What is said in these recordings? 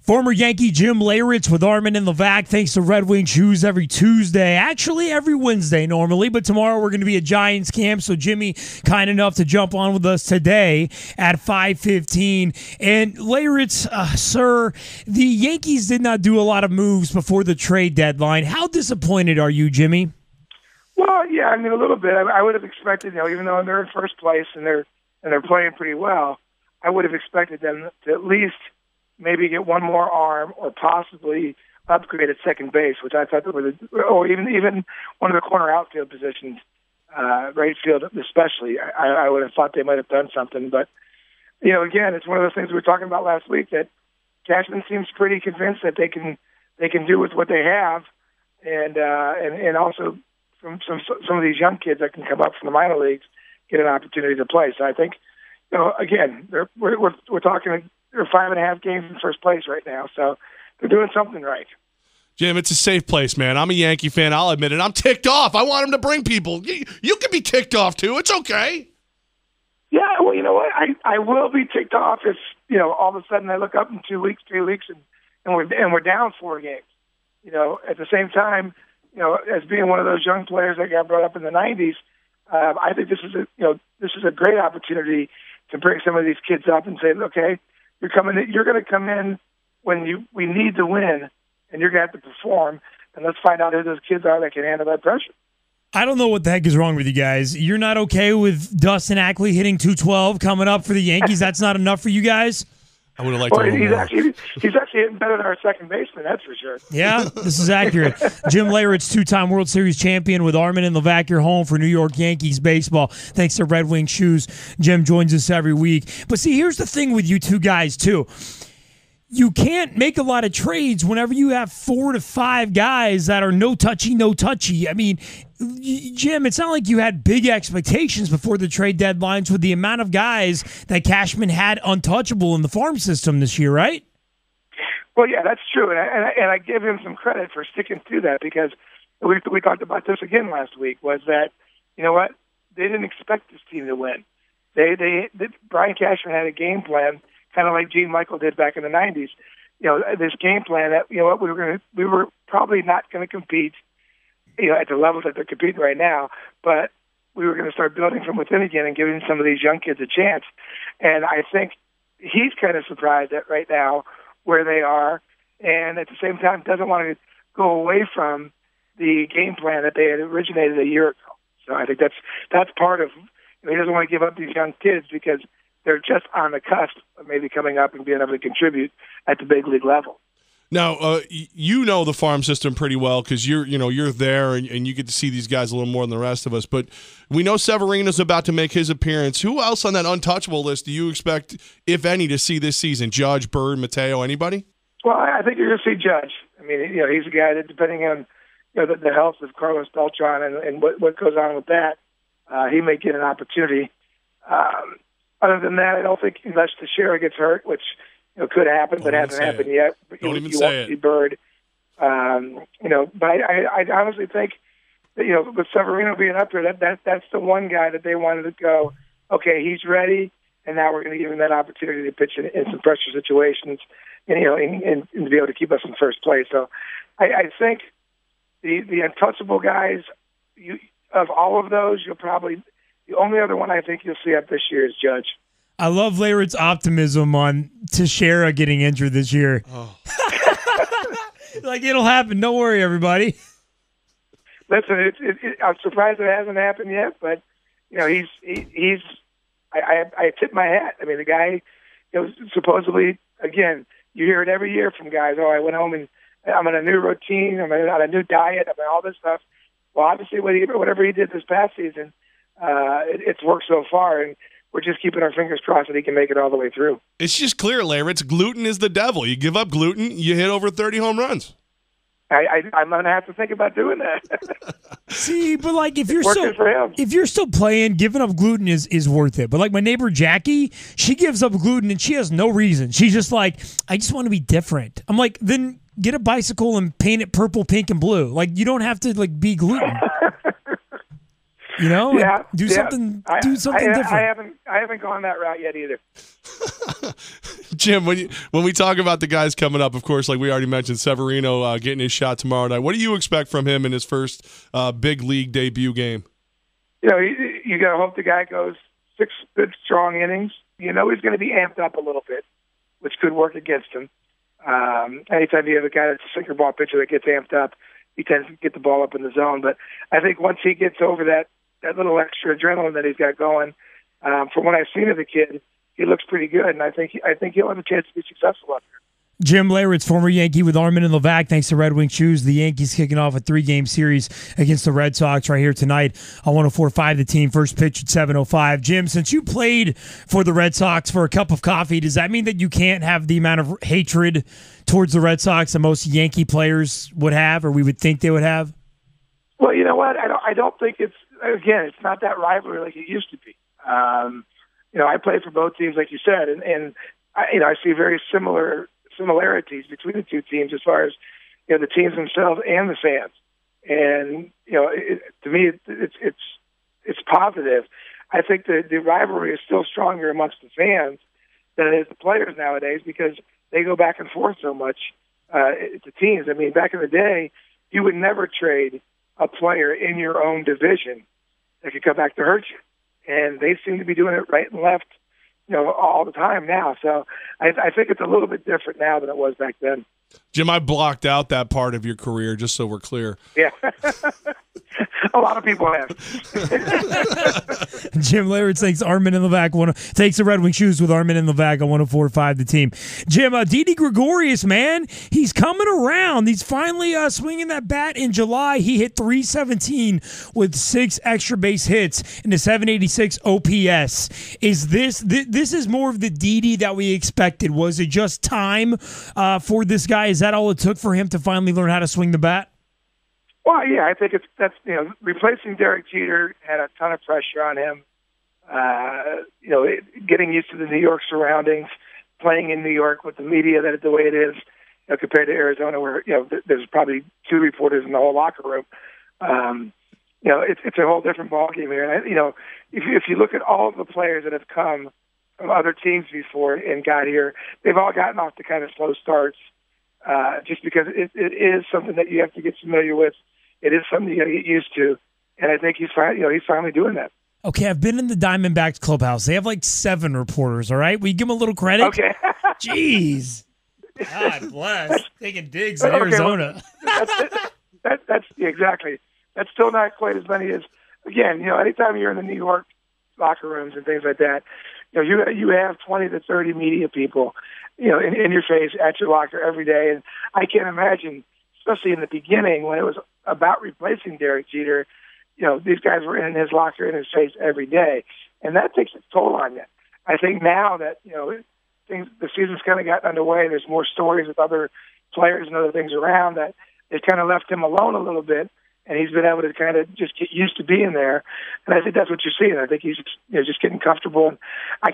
Former Yankee Jim Leyritz with Armen and Levack. Thanks to Red Wing Shoes every Tuesday. Actually, every Wednesday normally, but tomorrow we're going to be at Giants camp. So Jimmy, kind enough to jump on with us today at 5:15. And Leyritz, sir, the Yankees did not do a lot of moves before the trade deadline. How disappointed are you, Jimmy? Well, yeah, I mean a little bit. I would have expected, even though they're in first place and they're playing pretty well, I would have expected them to at least maybe get one more arm or possibly upgrade at second base, which I thought or even one of the corner outfield positions, right field especially. I would have thought they might have done something. But, again, it's one of those things we were talking about last week that Cashman seems pretty convinced that they can do with what they have, and also from some of these young kids that can come up from the minor leagues get an opportunity to play. So I think, again, we're talking. They're 5.5 games in first place right now, so they're doing something right. Jim, it's a safe place, man. I'm a Yankee fan. I'll admit it. I'm ticked off. I want him to bring people. You can be ticked off, too. It's okay. Yeah, well, you know what? I will be ticked off if, all of a sudden I look up in 2 weeks, 3 weeks, and we're down 4 games. At the same time, as being one of those young players that got brought up in the 90s, I think this is a great opportunity to bring some of these kids up and say, okay, you're going to come in when we need to win, and you're going to have to perform, and let's find out who those kids are that can handle that pressure. I don't know what the heck is wrong with you guys. You're not okay with Dustin Ackley hitting 212 coming up for the Yankees? That's not enough for you guys? I would have liked to he's actually hitting better than our second baseman, that's for sure. Yeah, this is accurate. Jim Leyritz, 2-time World Series champion with Armen and Levack, your home for New York Yankees baseball. Thanks to Red Wing Shoes. Jim joins us every week. But see, here's the thing with you two guys, too. You can't make a lot of trades whenever you have 4 to 5 guys that are no touchy. I mean, Jim, it's not like you had big expectations before the trade deadlines with the amount of guys that Cashman had untouchable in the farm system this year, right? Well, yeah, that's true, and I give him some credit for sticking to that because we talked about this again last week. Was that they didn't expect this team to win. Brian Cashman had a game plan, kind of like Gene Michael did back in the 90s. This game plan that we were probably not going to compete, at the level that they're competing right now, but we were going to start building from within again and giving some of these young kids a chance. And I think he's kind of surprised at right now where they are, and at the same time doesn't want to go away from the game plan that they had originated a year ago. So I think that's part of. He doesn't want to give up these young kids because they're just on the cusp of maybe coming up and being able to contribute at the big league level. Now, you know the farm system pretty well because you're there and you get to see these guys a little more than the rest of us. But we know Severino's about to make his appearance. Who else on that untouchable list do you expect, if any, to see this season? Judge, Bird, Mateo, anybody? Well, I think you're going to see Judge. I mean, he's a guy that, depending on the health of Carlos Beltran and what goes on with that, he may get an opportunity. Other than that, I don't think unless Teixeira gets hurt, which could happen, but hasn't happened yet. But you want to see Bird. But I honestly think that with Severino being up there, that's the one guy that they wanted to go. Okay, he's ready, and now we're going to give him that opportunity to pitch in some pressure situations, and to be able to keep us in first place. So, I think the untouchable guys, of all of those, the only other one I think you'll see up this year is Judge. I love Leyritz's optimism on Teixeira getting injured this year. Oh. Like, it'll happen. Don't worry, everybody. Listen, I'm surprised it hasn't happened yet, but he's. I tip my hat. I mean, the guy, supposedly, again, you hear it every year from guys. Oh, I went home and I'm on a new routine. I'm on a new diet. I'm on all this stuff. Well, obviously, whatever he did this past season, it's worked so far, and we're just keeping our fingers crossed that he can make it all the way through. It's just clear, Leyritz, gluten is the devil. You give up gluten, you hit over 30 home runs. I'm going to have to think about doing that. See, but like if you're still playing, giving up gluten is worth it. But like my neighbor Jackie, she gives up gluten and she has no reason. She's just like, I just want to be different. I'm like, then get a bicycle and paint it purple, pink, and blue. Like, you don't have to like be gluten. Do something different. I haven't gone that route yet either. Jim, when we talk about the guys coming up, of course, like we already mentioned, Severino getting his shot tomorrow night. What do you expect from him in his first big league debut game? You got to hope the guy goes 6 good, strong innings. He's going to be amped up a little bit, which could work against him. Anytime you have a guy that's a sinker ball pitcher that gets amped up, he tends to get the ball up in the zone. But I think once he gets over that little extra adrenaline that he's got going, from what I've seen of the kid, he looks pretty good, and I think he'll have a chance to be successful up there. Jim Leyritz, former Yankee with Armen and Levack. Thanks to Red Wing Shoes. The Yankees kicking off a 3-game series against the Red Sox right here tonight on 104.5 The Team. First pitch at 7:05. Jim, since you played for the Red Sox for a cup of coffee, does that mean that you can't have the amount of hatred towards the Red Sox that most Yankee players would have, or we would think they would have? Well, you know what? I don't think it's not that rivalry like it used to be. I played for both teams, like you said, and I see very similarities between the two teams as far as the teams themselves and the fans. And to me, it's positive. I think the rivalry is still stronger amongst the fans than it is the players nowadays because they go back and forth so much. The teams. I mean, back in the day, you would never trade a player in your own division that could come back to hurt you. And they seem to be doing it right and left, all the time now. So I think it's a little bit different now than it was back then. Jim, I blocked out that part of your career, just so we're clear. Yeah. A lot of people have. Jim Leyritz, thanks Armen and Levack. Thanks to Red Wing Shoes with Armen and Levack on 104.5 The Team. Jim, Didi Gregorius, man, he's coming around. He's finally swinging that bat in July. He hit .317 with 6 extra base hits and a .786 OPS. Is this is more of the Didi that we expected? Was it just time for this guy? Is that all it took for him to finally learn how to swing the bat? Well, yeah, I think that's replacing Derek Jeter had a ton of pressure on him. Getting used to the New York surroundings, playing in New York with the media the way it is, compared to Arizona, where there's probably 2 reporters in the whole locker room. It's a whole different ballgame here. And if you look at all of the players that have come from other teams before and got here, they've all gotten off to kind of slow starts. Just because it is something that you have to get familiar with. It is something you got to get used to, and I think he's finally doing that. Okay, I've been in the Diamondbacks clubhouse. They have like 7 reporters. All right, will you give them a little credit? Okay. Jeez. God bless. Taking digs in Arizona. Well, that's exactly. That's still not quite as many as anytime you're in the New York locker rooms and things like that, you have 20 to 30 media people, in your face at your locker every day. And I can't imagine, especially in the beginning when it was about replacing Derek Jeter, these guys were in his locker, in his face every day. And that takes its toll on you. I think now that, the season's kind of gotten underway, there's more stories with other players and other things around that they kind of left him alone a little bit. And he's been able to kind of just get used to being there. And I think that's what you're seeing. I think he's just getting comfortable. And I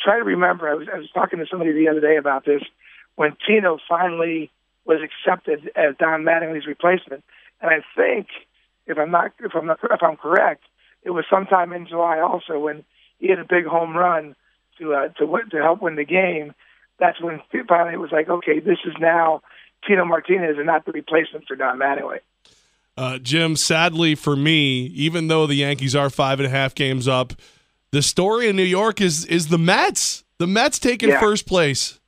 try to remember, I was talking to somebody the other day about this, when Tino finally was accepted as Don Mattingly's replacement. And I think, if I'm correct, it was sometime in July also when he had a big home run to help win the game. That's when finally it was like, okay, this is now Tino Martinez and not the replacement for Don Mattingly. Jim, sadly for me, even though the Yankees are 5.5 games up, the story in New York is the Mets. The Mets taking first place.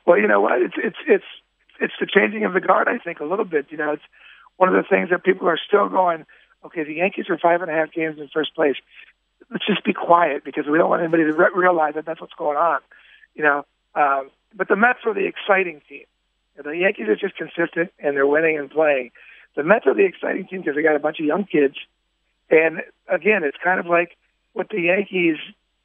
Well, you know what? It's the changing of the guard, I think, a little bit. It's one of the things that people are still going, okay, the Yankees are 5.5 games in first place. Let's just be quiet because we don't want anybody to realize that that's what's going on. But the Mets are the exciting team. The Yankees are just consistent and they're winning and playing. The Mets are the exciting team because they got a bunch of young kids. And again, it's kind of like what the Yankees,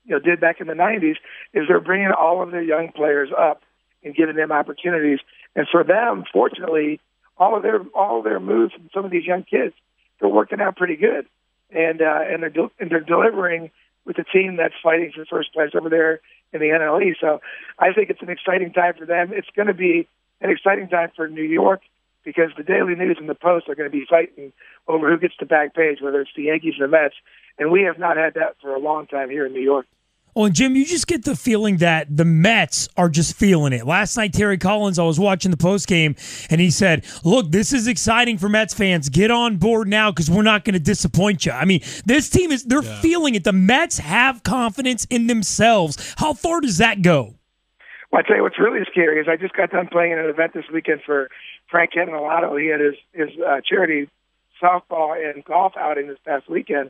did back in the 90s, is they're bringing all of their young players up and giving them opportunities. And for them, fortunately, all of their moves from some of these young kids, they're working out pretty good. And they're delivering with a team that's fighting for first place over there in the NL East. So I think it's an exciting time for them. It's going to be an exciting time for New York because the Daily News and the Post are going to be fighting over who gets the back page, whether it's the Yankees or the Mets, and we have not had that for a long time here in New York. Oh, and Jim, you just get the feeling that the Mets are just feeling it. Last night, Terry Collins, I was watching the postgame, and he said, look, this is exciting for Mets fans. Get on board now because we're not going to disappoint you. I mean, this team they're feeling it. The Mets have confidence in themselves. How far does that go? Well, I tell you what's really scary is I just got done playing at an event this weekend for Frank Catalano. He had his charity softball and golf outing this past weekend.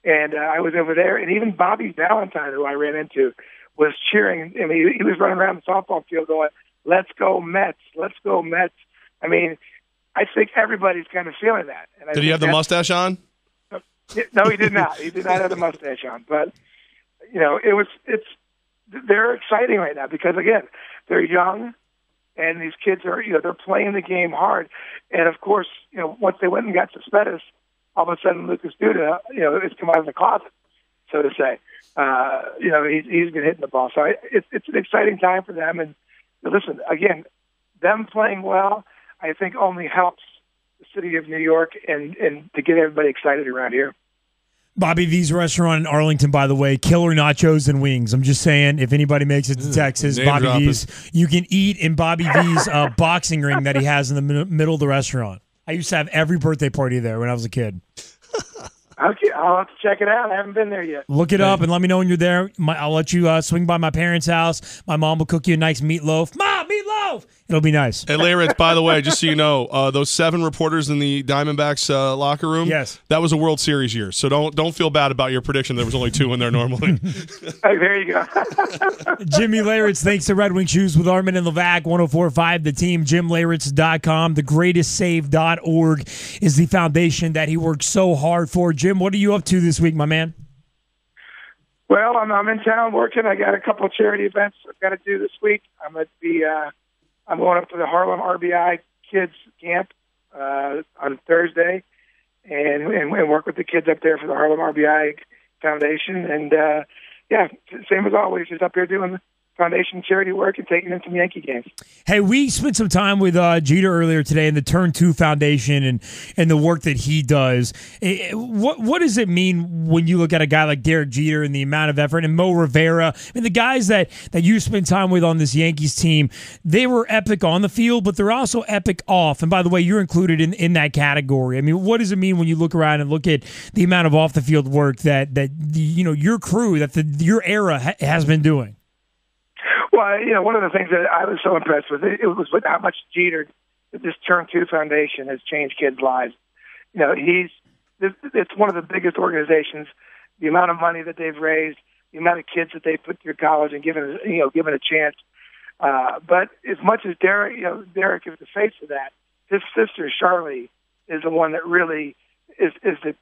And I was over there, and even Bobby Valentine, who I ran into, was cheering. I mean, he was running around the softball field going, "Let's go Mets! Let's go Mets!" I mean, I think everybody's kind of feeling that. And did he have the mustache on? No, he did not. He did not have the mustache on. But they're exciting right now because again, they're young, and these kids are they're playing the game hard. And of course, once they went and got Cespedes, all of a sudden Lucas Duda, has come out of the closet, so to say. He's been hitting the ball. So it's an exciting time for them. And listen, again, them playing well, I think only helps the city of New York and to get everybody excited around here. Bobby V's restaurant in Arlington, by the way, killer nachos and wings. I'm just saying, if anybody makes it to Texas, Bobby V's, you can eat in Bobby V's boxing ring that he has in the middle of the restaurant. I used to have every birthday party there when I was a kid. Okay, I'll have to check it out. I haven't been there yet. Look it up and let me know when you're there. I'll let you swing by my parents' house. My mom will cook you a nice meatloaf. Mom, meatloaf! It'll be nice. Hey, Leyritz, by the way, just so you know, those 7 reporters in the Diamondbacks locker room, yes, that was a World Series year. So don't feel bad about your prediction. There was only 2 in there normally. Hey, there you go. Jimmy Leyritz, thanks to Red Wing Shoes with Armen and Levack, 104.5 The Team, JimLeyritz.com. TheGreatestSave.org is the foundation that he works so hard for. Jim, what are you up to this week, my man? Well, I'm in town working. I got a couple of charity events I've got to do this week. I'm going to be I'm going up to the Harlem RBI Kids Camp on Thursday, and work with the kids up there for the Harlem RBI Foundation. And same as always, just up here doing foundation charity work and taking in some Yankee games. Hey, we spent some time with Jeter earlier today in the Turn 2 Foundation and the work that he does. What does it mean when you look at a guy like Derek Jeter and the amount of effort, and Mo Rivera, and the guys that you spend time with on this Yankees team? They were epic on the field, but they're also epic off. And by the way, you're included in that category. I mean, what does it mean when you look around and look at the amount of off the field work that your crew, your era has been doing? Well, one of the things that I was so impressed with, it was with how much Jeter, this Turn 2 Foundation has changed kids' lives. It's one of the biggest organizations. The amount of money that they've raised, the amount of kids that they've put through college and given a chance. But as much as Derek is the face of that, his sister Charlie is the one that really is the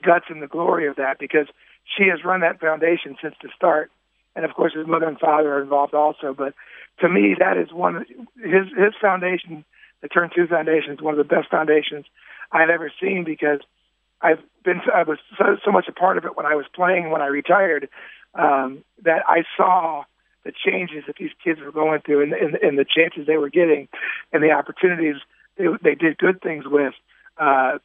guts and the glory of that, because she has run that foundation since the start. And, of course, his mother and father are involved also. But to me, that is his foundation, the Turn 2 Foundation, is one of the best foundations I've ever seen, because I was so much a part of it when I was playing, when I retired, that I saw the changes that these kids were going through and the chances they were getting and the opportunities they did good things with. I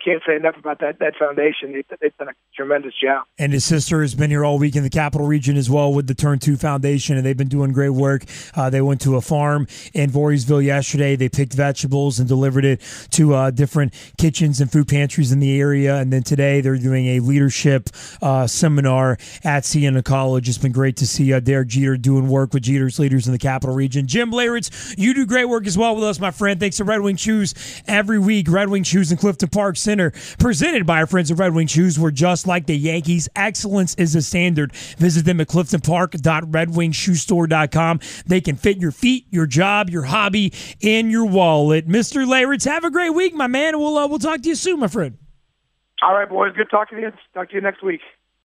can't say enough about that foundation. They've done a tremendous job. And his sister has been here all week in the Capital Region as well with the Turn 2 Foundation, and they've been doing great work. They went to a farm in Voorheesville yesterday. They picked vegetables and delivered it to different kitchens and food pantries in the area. And then today they're doing a leadership seminar at Siena College. It's been great to see Derek Jeter doing work with Jeter's leaders in the Capital Region. Jim Leyritz, you do great work as well with us, my friend. Thanks to Red Wing Shoes every week. Red Wing Shoes in Clifton Park Center, presented by our friends at Red Wing Shoes. We're just like the Yankees. Excellence is a standard. Visit them at cliftonpark.redwingshoestore.com. They can fit your feet, your job, your hobby, and your wallet. Mr. Leyritz, have a great week, my man. We'll talk to you soon, my friend. All right, boys. Good talking to you. Talk to you next week.